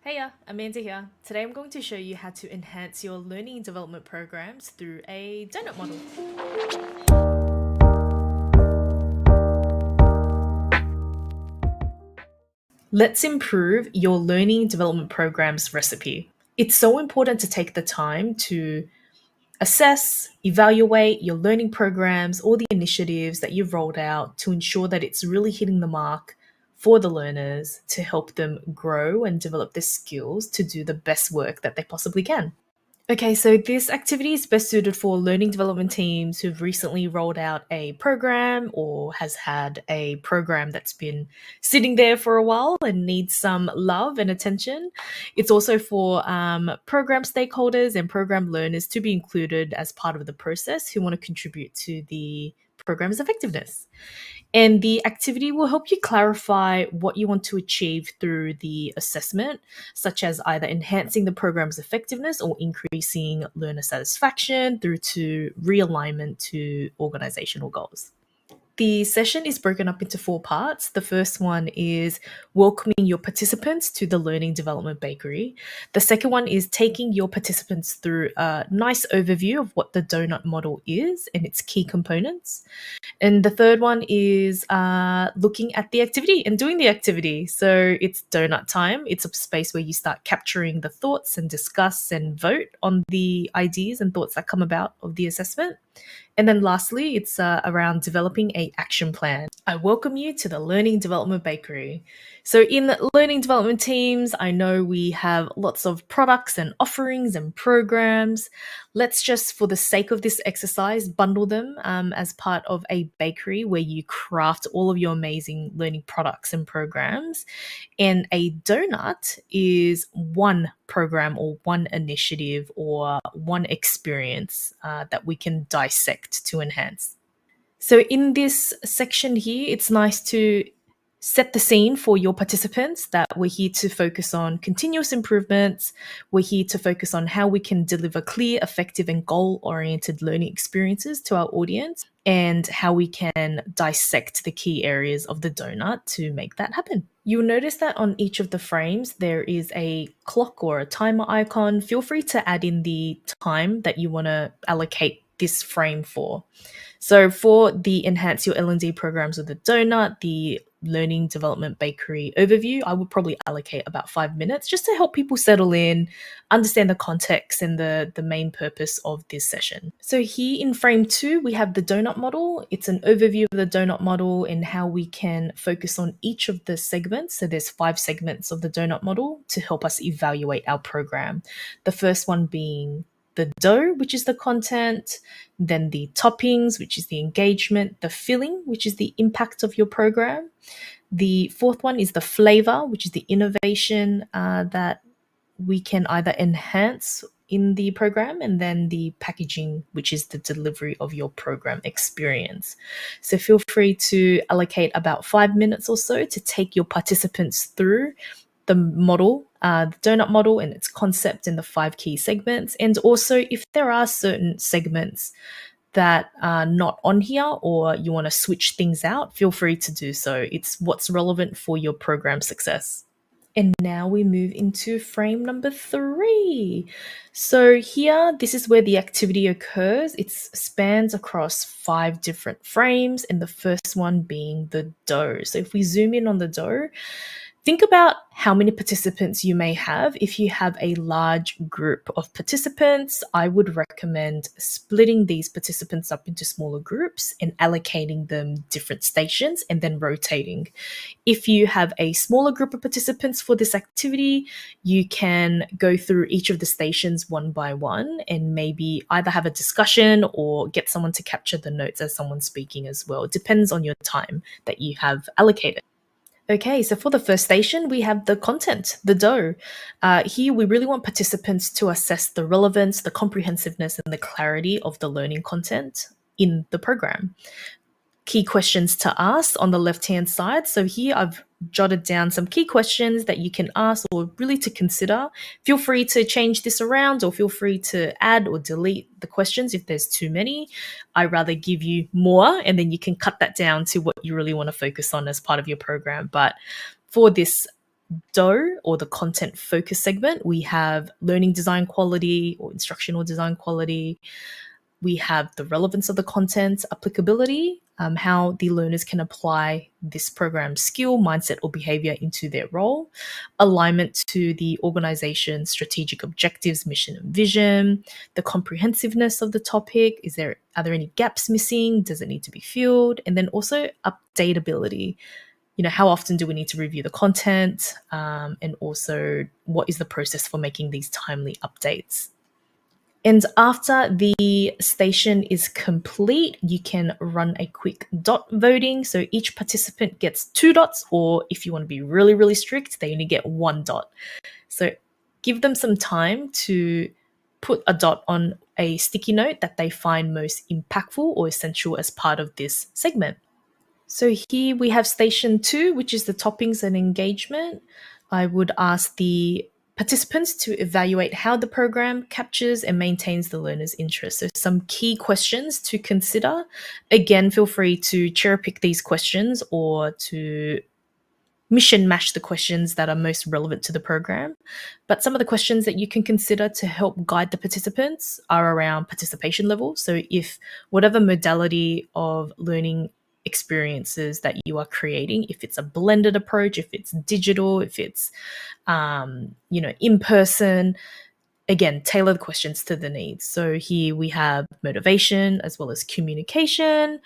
Heya, Amanda here. Today I'm going to show you how to enhance your learning and development programs through a donut model. Let's improve your learning and development programs recipe. It's so important to take the time to assess, evaluate your learning programs, all the initiatives that you've rolled out to ensure that it's really hitting the mark for the learners to help them grow and develop their skills to do the best work that they possibly can. Okay, so this activity is best suited for learning development teams who've recently rolled out a program or has had a program that's been sitting there for a while and needs some love and attention. It's also for program stakeholders and program learners to be included as part of the process who want to contribute to the program's effectiveness. And the activity will help you clarify what you want to achieve through the assessment, such as either enhancing the program's effectiveness or increasing learner satisfaction through to realignment to organizational goals. The session is broken up into 4 parts. The first one is welcoming your participants to the Learning Development Bakery. The second one is taking your participants through a nice overview of what the donut model is and its key components. And the third one is looking at the activity and doing the activity. So it's donut time. It's a space where you start capturing the thoughts and discuss and vote on the ideas and thoughts that come about of the assessment. And then lastly, it's around developing a action plan. I welcome you to the Learning Development Bakery. So in learning development teams, I know we have lots of products and offerings and programs. Let's just, for the sake of this exercise, bundle them as part of a bakery where you craft all of your amazing learning products and programs. And a donut is one program or one initiative or one experience that we can dissect to enhance. So, in this section here, it's nice to set the scene for your participants that we're here to focus on continuous improvements. We're here to focus on how we can deliver clear, effective, and goal oriented learning experiences to our audience and how we can dissect the key areas of the donut to make that happen. You'll notice that on each of the frames, there is a clock or a timer icon. Feel free to add in the time that you want to allocate this frame for. So for the Enhance Your L&D programs with the donut, the Learning Development Bakery overview, I would probably allocate about 5 minutes just to help people settle in, understand the context and the main purpose of this session. So here in frame 2, we have the donut model. It's an overview of the donut model and how we can focus on each of the segments. So there's 5 segments of the donut model to help us evaluate our program. The first one being the dough, which is the content, then the toppings, which is the engagement, the filling, which is the impact of your program. The fourth one is the flavor, which is the innovation that we can either enhance in the program, and then the packaging, which is the delivery of your program experience. So feel free to allocate about 5 minutes or so to take your participants through the model, the donut model and its concept and the 5 key segments. And also, if there are certain segments that are not on here or you want to switch things out, feel free to do so. It's what's relevant for your program success. And now we move into frame number 3. So here, this is where the activity occurs. It spans across 5 different frames, and the first one being the dough. So if we zoom in on the dough, think about how many participants you may have. If you have a large group of participants, I would recommend splitting these participants up into smaller groups and allocating them different stations and then rotating. If you have a smaller group of participants for this activity, you can go through each of the stations one by one and maybe either have a discussion or get someone to capture the notes as someone's speaking as well. It depends on your time that you have allocated. Okay, so for the first station, we have the content, the dough. Here, we really want participants to assess the relevance, the comprehensiveness, and the clarity of the learning content in the program. Key questions to ask on the left-hand side. So here I've jotted down some key questions that you can ask or really to consider. Feel free to change this around or feel free to add or delete the questions if there's too many. I rather give you more and then you can cut that down to what you really want to focus on as part of your program. But for this DO, or the content focus segment, we have learning design quality or instructional design quality. We have the relevance of the content, applicability, how the learners can apply this program skill, mindset, or behavior into their role, alignment to the organization's strategic objectives, mission, and vision, the comprehensiveness of the topic. Are there any gaps missing? Does it need to be filled? And then also updatability. How often do we need to review the content? And also, what is the process for making these timely updates? And after the station is complete, you can run a quick dot voting. So each participant gets 2 dots, or if you want to be really, really strict, they only get 1 dot. So give them some time to put a dot on a sticky note that they find most impactful or essential as part of this segment. So here we have station 2, which is the toppings and engagement. I would ask the participants to evaluate how the program captures and maintains the learner's interest. So some key questions to consider. Again, feel free to cherry pick these questions or to mission match the questions that are most relevant to the program. But some of the questions that you can consider to help guide the participants are around participation level. So if whatever modality of learning experiences that you are creating, if it's a blended approach, if it's digital, if it's in person, again, tailor the questions to the needs. So here we have motivation as well as communication,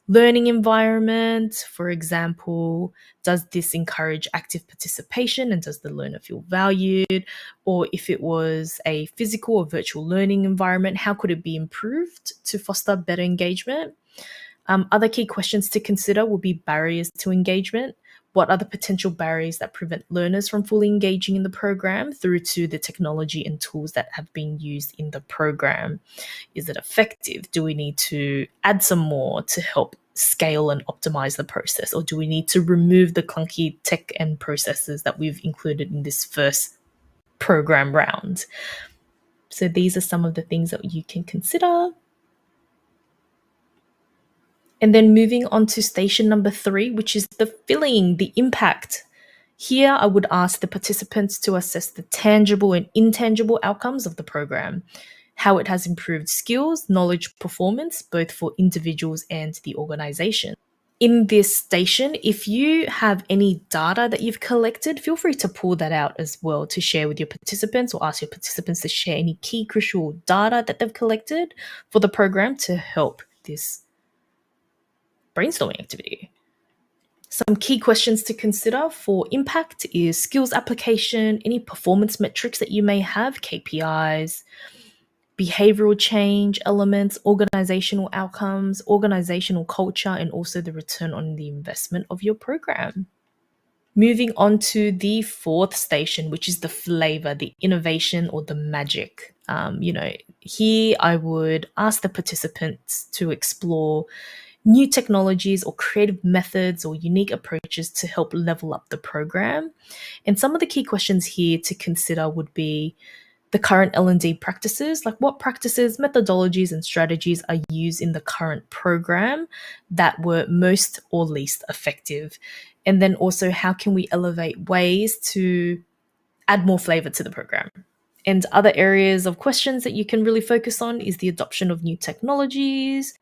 learning environment. For example, does this encourage active participation and does the learner feel valued? Or if it was a physical or virtual learning environment, how could it be improved to foster better engagement? Other key questions to consider will be barriers to engagement. What are the potential barriers that prevent learners from fully engaging in the program, through to the technology and tools that have been used in the program? Is it effective? Do we need to add some more to help scale and optimize the process? Or do we need to remove the clunky tech and processes that we've included in this first program round? So these are some of the things that you can consider. And then moving on to station number 3, which is the filling, the impact. Here, I would ask the participants to assess the tangible and intangible outcomes of the program, how it has improved skills, knowledge, performance, both for individuals and the organization. In this station, if you have any data that you've collected, feel free to pull that out as well to share with your participants, or ask your participants to share any key crucial data that they've collected for the program to help this brainstorming activity. Some key questions to consider for impact is skills application, any performance metrics that you may have, KPIs, behavioral change elements, organizational outcomes, organizational culture, and also the return on the investment of your program. Moving on to the 4th station, which is the flavor, the innovation, or the magic. Here I would ask the participants to explore new technologies or creative methods or unique approaches to help level up the program. And some of the key questions here to consider would be the current L&D practices, like what practices, methodologies, and strategies are used in the current program that were most or least effective. And then also, how can we elevate ways to add more flavor to the program? And other areas of questions that you can really focus on is the adoption of new technologies.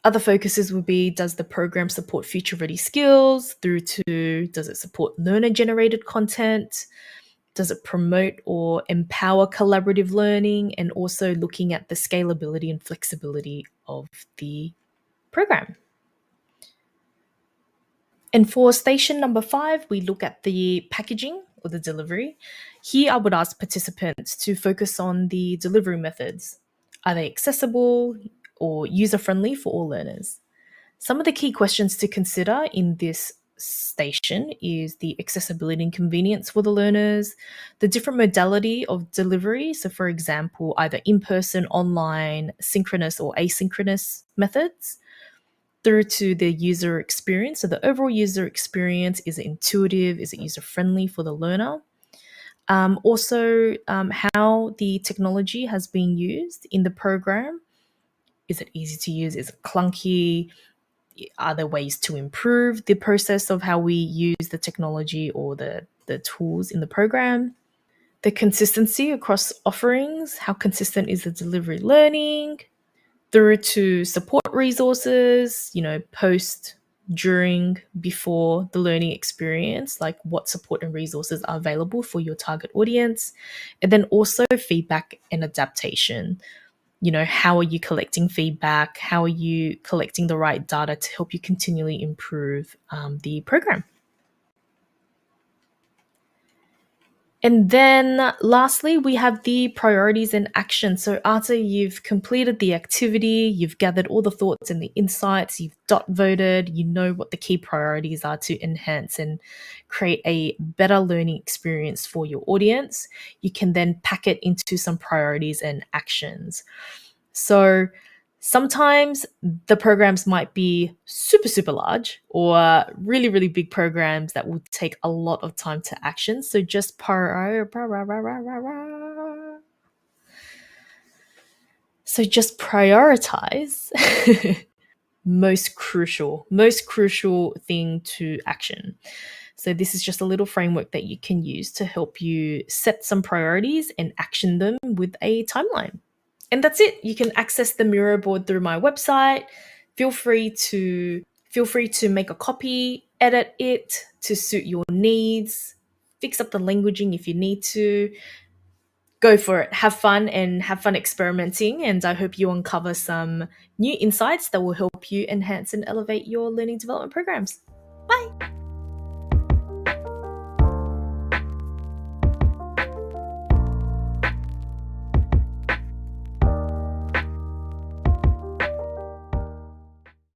Other focuses would be, does the program support future-ready skills, through to, does it support learner-generated content? Does it promote or empower collaborative learning? And also looking at the scalability and flexibility of the program. And for station number 5, we look at the packaging or the delivery. Here, I would ask participants to focus on the delivery methods. Are they accessible or user-friendly for all learners? Some of the key questions to consider in this station is the accessibility and convenience for the learners, the different modality of delivery. So for example, either in-person, online, synchronous or asynchronous methods, through to the user experience. So the overall user experience, is it intuitive? Is it user-friendly for the learner? Also, how the technology has been used in the program. Is it easy to use? Is it clunky? Are there ways to improve the process of how we use the technology or the the tools in the program, the consistency across offerings, how consistent is the delivery learning, through to support resources, post, during, before the learning experience, like what support and resources are available for your target audience, and then also feedback and adaptation. How are you collecting feedback? How are you collecting the right data to help you continually improve the program? And then lastly, we have the priorities and action. So after you've completed the activity, you've gathered all the thoughts and the insights, you've dot voted, you know what the key priorities are to enhance and create a better learning experience for your audience, you can then pack it into some priorities and actions. So sometimes the programs might be super, super large or really, really big programs that will take a lot of time to action. So just prioritize most crucial thing to action. So this is just a little framework that you can use to help you set some priorities and action them with a timeline. And that's it. You can access the Miro board through my website. Feel free to make a copy, edit it to suit your needs, fix up the languaging if you need to. Go for it. Have fun and have fun experimenting. And I hope you uncover some new insights that will help you enhance and elevate your learning development programs. Bye.